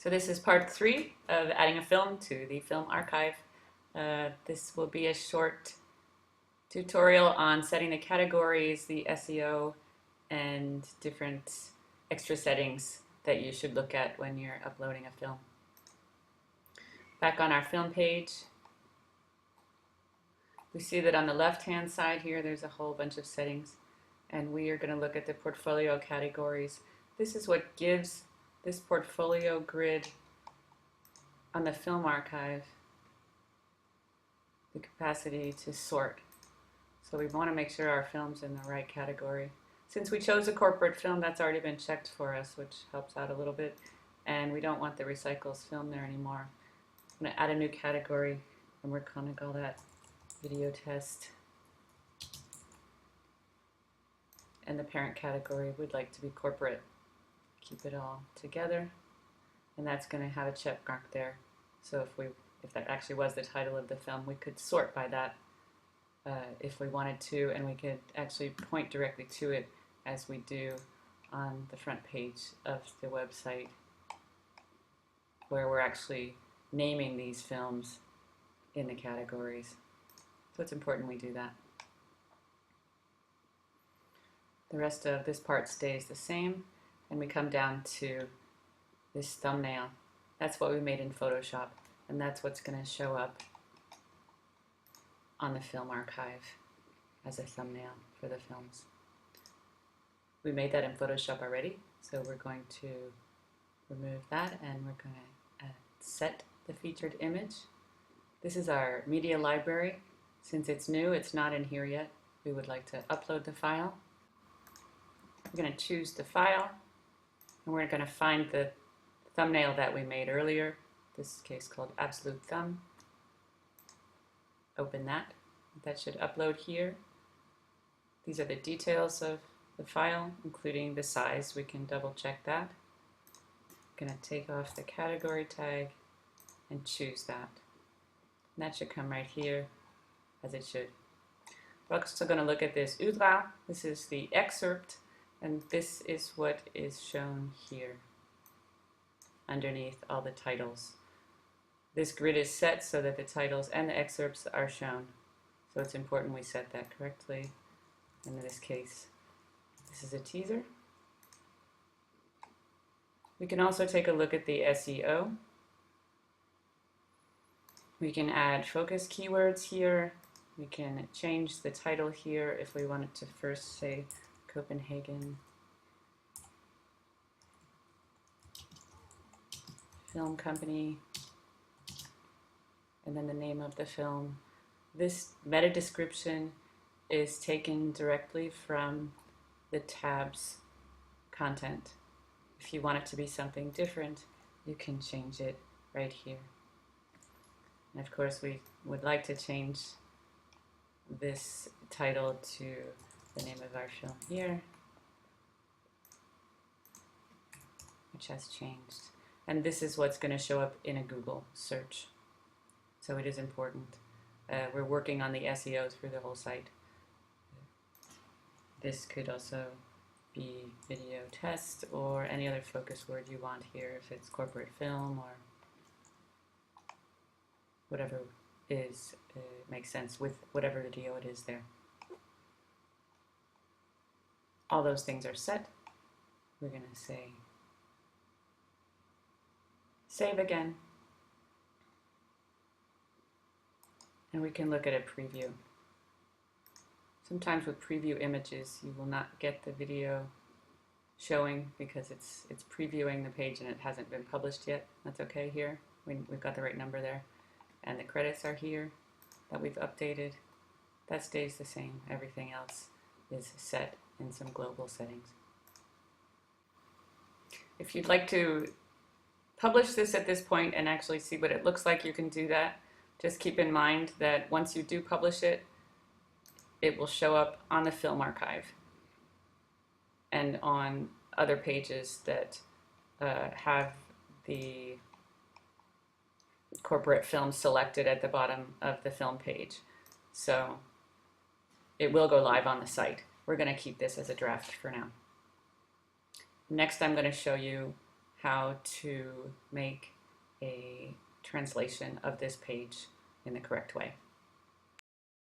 So this is part 3 of adding a film to the film archive. This will be a short tutorial on setting the categories, the SEO, and different extra settings that you should look at when you're uploading a film. Back on our film page, we see that on the left-hand side here there's a whole bunch of settings, and we are going to look at the portfolio categories. This is what gives this portfolio grid on the film archive the capacity to sort. So we want to make sure our film's in the right category. Since we chose a corporate film, that's already been checked for us, which helps out a little bit. And we don't want the recycles film there anymore. I'm going to add a new category, and we're going to call that video test. And the parent category would like to be corporate. Keep it all together. And that's going to have a check mark there. So if that actually was the title of the film, we could sort by that if we wanted to, and we could actually point directly to it as we do on the front page of the website, where we're actually naming these films in the categories. So it's important we do that. The rest of this part stays the same, and we come down to this thumbnail. That's what we made in Photoshop, and that's what's going to show up on the film archive as a thumbnail for the films. We made that in Photoshop already, so we're going to remove that, and we're going to set the featured image. This is our media library. Since it's new, it's not in here yet. We would like to upload the file. We're going to choose the file, and we're going to find the thumbnail that we made earlier, this case called Absolute Thumb. Open that. That should upload here. These are the details of the file, including the size. We can double check that. I'm going to take off the category tag and choose that. And that should come right here, as it should. We're also going to look at this uddrag. This is the excerpt, and this is what is shown here underneath all the titles. This grid is set so that the titles and the excerpts are shown. So it's important we set that correctly. In this case, this is a teaser. We can also take a look at the SEO. We can add focus keywords here. We can change the title here if we wanted to first say Copenhagen Film Company, and then the name of the film. This meta description is taken directly from the tab's content. If you want it to be something different, you can change it right here. And of course, we would like to change this title to the name of our film here, which has changed. And this is what's going to show up in a Google search. So it is important. We're working on the SEO through the whole site. This could also be video test or any other focus word you want here, if it's corporate film or whatever is makes sense with whatever video it is there. All those things are set. We're going to say save again. And we can look at a preview. Sometimes with preview images, you will not get the video showing because it's previewing the page and it hasn't been published yet. That's okay here. We've got the right number there. And the credits are here that we've updated. That stays the same. Everything else is set in some global settings. If you'd like to publish this at this point and actually see what it looks like, you can do that. Just keep in mind that once you do publish it, it will show up on the film archive and on other pages that have the corporate film selected at the bottom of the film page. So it will go live on the site. We're going to keep this as a draft for now. Next, I'm going to show you how to make a translation of this page in the correct way.